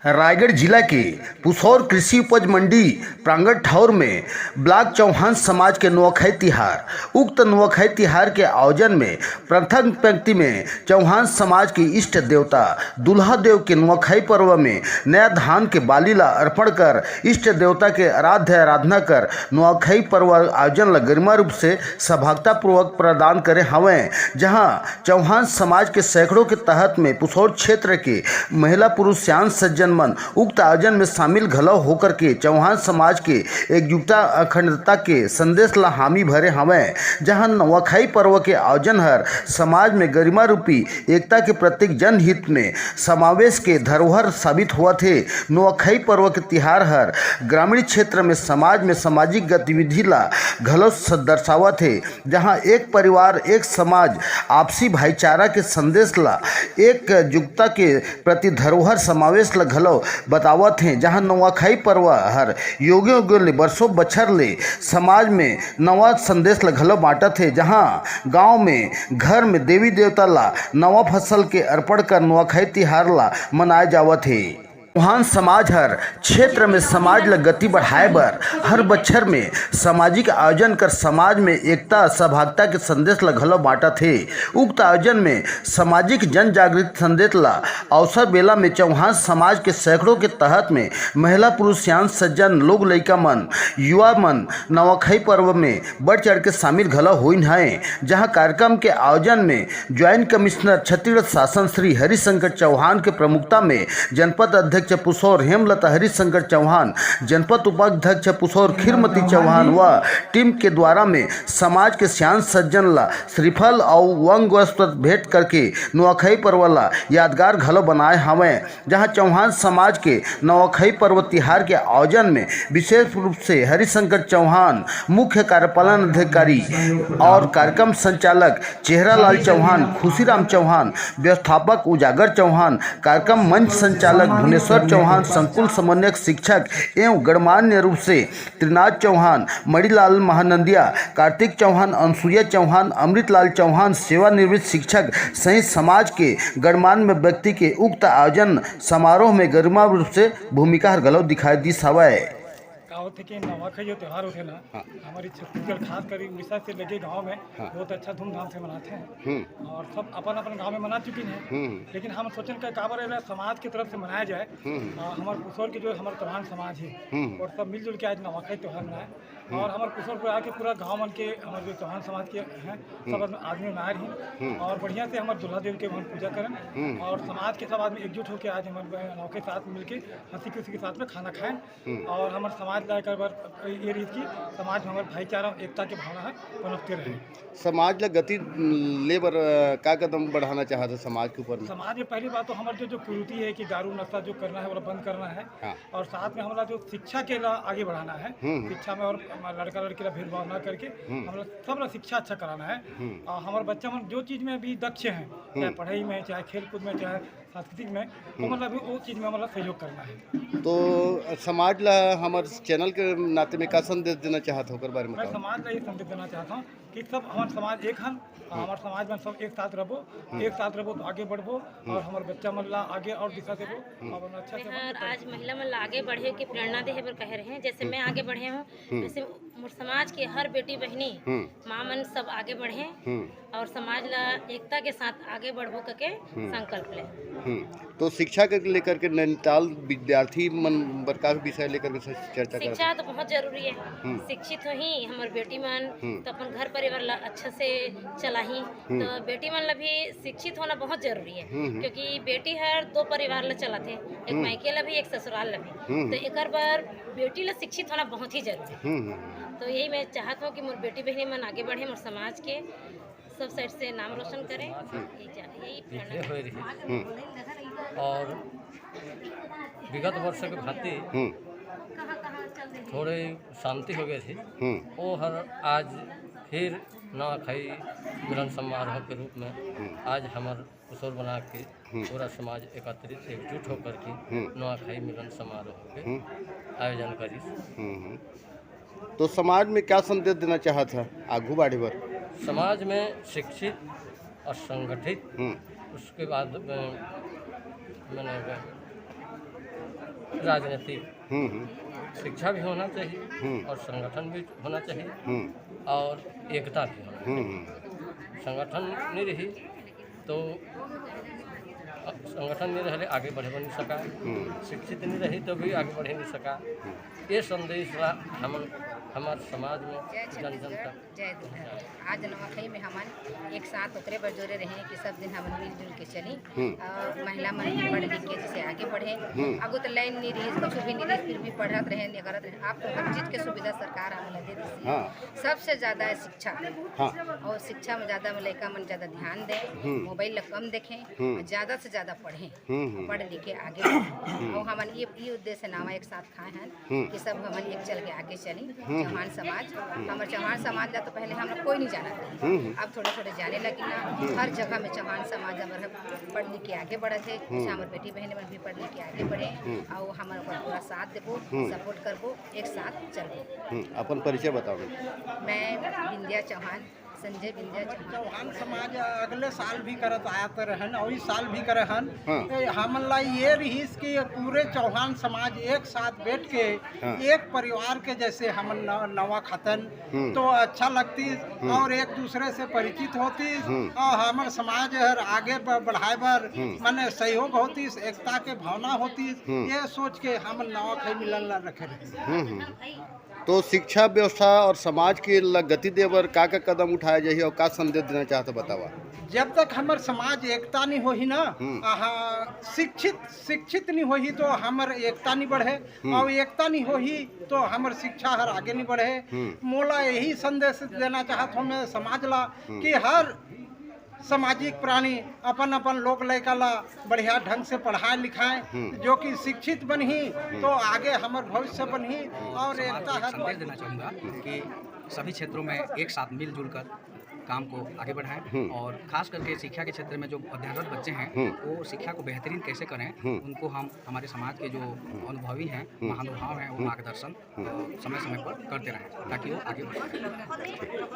रायगढ़ जिला के पुसौर कृषि उपज मंडी प्रांगण ठौर में ब्लॉक चौहान समाज के नुआखाई तिहार। उक्त नुआखाई तिहार के आयोजन में प्रथम पंक्ति में चौहान समाज की इष्ट देवता दुल्हा देव के नुआखाई पर्व में नया धान के बालीला अर्पण कर इष्ट देवता के आराधना कर नुआखाई पर्व आयोजन ला गरिमा रूप से सौभाग्यता पूर्वक प्रदान करे हवें। जहां चौहान समाज के सैकड़ों के तहत में पुसौर क्षेत्र के महिला पुरुष सियान सज्जन मन उक्त आयोजन में शामिल घलव होकर के चौहान समाज के एकजुटता अखंडता के संदेश ला हामी भरे हवें। जहां नुआखाई पर्व के आयोजन हर समाज में गरिमा रूपी एकता के प्रतीक जनहित में समावेश के धरोहर साबित हुआ थे। नुआखाई पर्व के तिहार हर ग्रामीण क्षेत्र में समाज में सामाजिक गतिविधि ला घलो दर्शावा थे। जहां एक परिवार एक समाज आपसी भाईचारा के संदेश ला एकजुटता के प्रति धरोहर समावेश ला घलो बतावत हैं। जहां नुआखाई पर्व हर योगियों ले बरसों बछर ले समाज में नवा संदेश ला घलो बांटत है। जहां गांव में घर में देवी देवता ला नवा फसल के अर्पण कर नुआखाई तिहार ला मनाए जावत है। चौहान समाज हर क्षेत्र में समाज ला गति बढ़ाए बर हर बच्छर में सामाजिक आयोजन कर समाज में एकता सहभागिता के संदेश ला घलो बांटा थे। उक्त आयोजन में सामाजिक जन जागृति संदेश ला अवसर बेला में चौहान समाज के सैकड़ों के तहत में महिला पुरुष सियान सज्जन लोग लइका मन युवा मन नुआखाई पर्व में बढ़ चढ़ के शामिल घलो हुइन हैं। जहां कार्यक्रम के आयोजन में ज्वाइंट कमिश्नर छत्तीसगढ़ शासन श्री हरिशंकर चौहान के प्रमुखता में जनपद अध्यक्ष पुसौर हेमलता हरिशंकर चौहान, जनपद उपाध्यक्ष पुसौर खीरमती चौहान व टीम के द्वारा में समाज के सियान सज्जन ला श्रीफल और वंग वस्त्र भेंट करके नुआखाई पर्व ला यादगार घलो बनाए हवें। जहां चौहान समाज के नुआखाई पर्व तिहार के आयोजन में विशेष रूप से हरिशंकर चौहान मुख्य कार्यपालन अधिकारी और कार्यक्रम संचालक चेहरालाल चौहान, खुशीराम चौहान, व्यवस्थापक उजागर चौहान, कार्यक्रम मंच संचालक भुवनेश्वर चौहान, संकुल समन्वयक शिक्षक एवं गणमान्य रूप से त्रिनाथ चौहान, मणिलाल महानंदिया, कार्तिक चौहान, अनसुईया चौहान, अमृतलाल चौहान सेवानिवृत्त शिक्षक सहित समाज के गणमान्य व्यक्ति के उक्त आयोजन समारोह में गरिमा रूप से भूमिका हर घलो दिखाई दी सवय। होते कि नवाखाई जो त्यौहार होते ना हमारी छत्तीसगढ़ खास कर उड़ीसा से लगे गांव में बहुत अच्छा धूमधाम से मनाते हैं और सब अपन अपन गांव में मना चुके हैं। लेकिन हम सोचें कि काबर समाज की तरफ से मनाया जाए। हमारे पुसौर के जो हमारे चौहान समाज है और सब मिलजुल के आज नवाखाई त्यौहार मनाए और हमारे पुसौर पर आके पूरा गाँव मन के हमारे जो चौहान समाज के हैं सब आदमी मनाए रही और बढ़िया से हमारे दुल्हा देव के हम पूजा करें और समाज के सब आदमी एकजुट होकर आज हमारे नौके साथ मिलकर हंसी खुशी के साथ में खाना खाएं और हमारे समाज ये रीत की समाज में हमारे भाईचारा एकता की भावना है पनपते रहे। समाज ला गति ले बर का कदम बढ़ाना चाहते समाज के ऊपर? समाज में पहली बात तो हमारे जो कुरीति है कि दारू नशा जो करना है वो बंद करना है। और साथ में हमारा जो शिक्षा के आगे बढ़ाना है। शिक्षा में और लड़का लड़की का भेदभाव न करके हमारा सब शिक्षा अच्छा कराना है। और हमारे बच्चा मन जो चीज़ में अभी दक्ष हैं चाहे पढ़ाई में चाहे खेलकूद में चाहे सांस्कृतिक में तो मतलब वो चीज़ में मतलब सहयोग करना है। तो समाज ला हमारे चैनल के नाते में का संदेश देना चाहता हो बारे में? मैं समाज ला ये संदेश देना चाहता हूँ कि सब हमारे समाज एक हन हमारे समाज में सब एक साथ रहो तो आगे बढ़ो और हमारे बच्चा मन ला आगे और दिशा देवो और अच्छा से आज महिला मन ला आगे बढ़े की प्रेरणा दे बर कह रहे हैं। जैसे मैं आगे बढ़े हूँ वैसे समाज के हर बेटी बहनी माँ मन सब आगे बढ़े और समाज ला एकता के साथ आगे बढ़ो करके संकल्प ले। तो शिक्षा के लेकर के नैनीताल विद्यार्थी मन बरका विषय लेकर के चर्चा शिक्षा तो बहुत जरूरी है। शिक्षित हो ही हमारे बेटी मन तो अपन घर परिवार ला अच्छा से चलाही तो बेटी मन ला भी शिक्षित होना बहुत जरूरी है क्योंकि बेटी हर दो परिवार ला चलाते एक मायके ला भी एक ससुराल ला भी तो एक बार बेटी ला शिक्षित होना बहुत ही जरूरी है। तो यही मैं चाहता हूँ कि मोर बेटी बहनी मन आगे बढ़े और समाज के सब साइड से नाम रोशन करें यही प्रेरणा। और विगत वर्ष के भांति थोड़े शांति हो गई थी वो हर आज फिर नवाखाई मिलन समारोह के रूप में आज हमारे पुसौर बना के पूरा समाज एकत्रित एकजुट होकर के नवाखाई मिलन समारोह के आयोजन करी। तो समाज में क्या संदेश देना चाहता है आगू बढ़े बर? समाज में शिक्षित और संगठित उसके बाद मैंने राजनीतिक शिक्षा भी होना चाहिए और संगठन भी होना चाहिए और एकता भी होना चाहिए। संगठन नहीं रही तो संगठन नहीं रहे आगे बढ़े नहीं सका, शिक्षित नहीं रही तो भी आगे बढ़े नहीं सका। ये संदेश हमारे समाज में जन जन तक। जय दुल्हन। आज नवाखाई में हमन एक साथ ओकरे बर जोरे रहे कि सब दिन हमन मिलजुल के चली और महिला मन पढ़ लिख के जैसे आगे बढ़े। आगो तो लाइन नहीं रही, कुछ भी नहीं रही, फिर भी पढ़त रहे नहीं करत रहे। आप तो हर चीज के सुविधा सरकार हमें दे दी। सबसे ज्यादा है शिक्षा और शिक्षा में ज्यादा में लड़का मन ज्यादा ध्यान दे, मोबाइल कम देखें, ज्यादा से ज्यादा पढ़ें, पढ़ लिख के आगे बढ़ें। और हमन ये उद्देश्य नामा एक साथ खाए हैं कि सब हमन एक चल के आगे चली। चौहान समाज, हमारे चौहान समाज का तो पहले हम लोग कोई नहीं जाना था, अब थोड़े थोड़े जाने लगी ना। हर जगह में चौहान समाज हमारे पढ़ लिख के आगे बढ़े थे। हमारे बेटी बहन में भी पढ़ लिख के आगे बढ़े और हमारे पूरा साथ देबो, सपोर्ट करबो, एक साथ चलबो। अपन परिचय बताओ। मैं बिंदिया चौहान, संजय बिंदिया चौहान समाज अगले साल भी करत आते रहन और इस साल भी करे हन। हमन ला ये रहीस कि पूरे चौहान समाज एक साथ बैठ के एक परिवार के जैसे हमन नवा खतन तो अच्छा लगती और एक दूसरे से परिचित होती और हमारे समाज आगे बढ़ाए बर माने सहयोग होती, एकता के भावना होती। ये सोच के हम नवाखाई मिलन ला रखे रहे। तो शिक्षा व्यवस्था और समाज की गति देवर का कदम उठाया जाए और का संदेश देना चाहते बतावा। जब तक हमार समाज एकता नहीं होही ना, शिक्षित नहीं होही तो हमार एकता नहीं बढ़े और एकता नहीं होही तो हमार शिक्षा हर आगे नहीं बढ़े। मोला यही संदेश देना चाहत हूँ मैं समाज ला कि हर सामाजिक प्राणी अपन अपन लोग लड़का ला बढ़िया ढंग से पढ़ाए लिखाएं, जो कि शिक्षित बनही तो आगे हमारे भविष्य बनही और एकता है। संदेश देना चाहूँगा कि सभी क्षेत्रों में एक साथ मिलजुल कर काम को आगे बढ़ाएं और खास करके शिक्षा के क्षेत्र में जो अध्ययनरत बच्चे हैं वो शिक्षा को बेहतरीन कैसे करें, उनको हम हमारे समाज के जो अनुभवी हैं, महानुभाव हैं, वो मार्गदर्शन समय समय पर करते रहें ताकि वो आगे बढ़ें।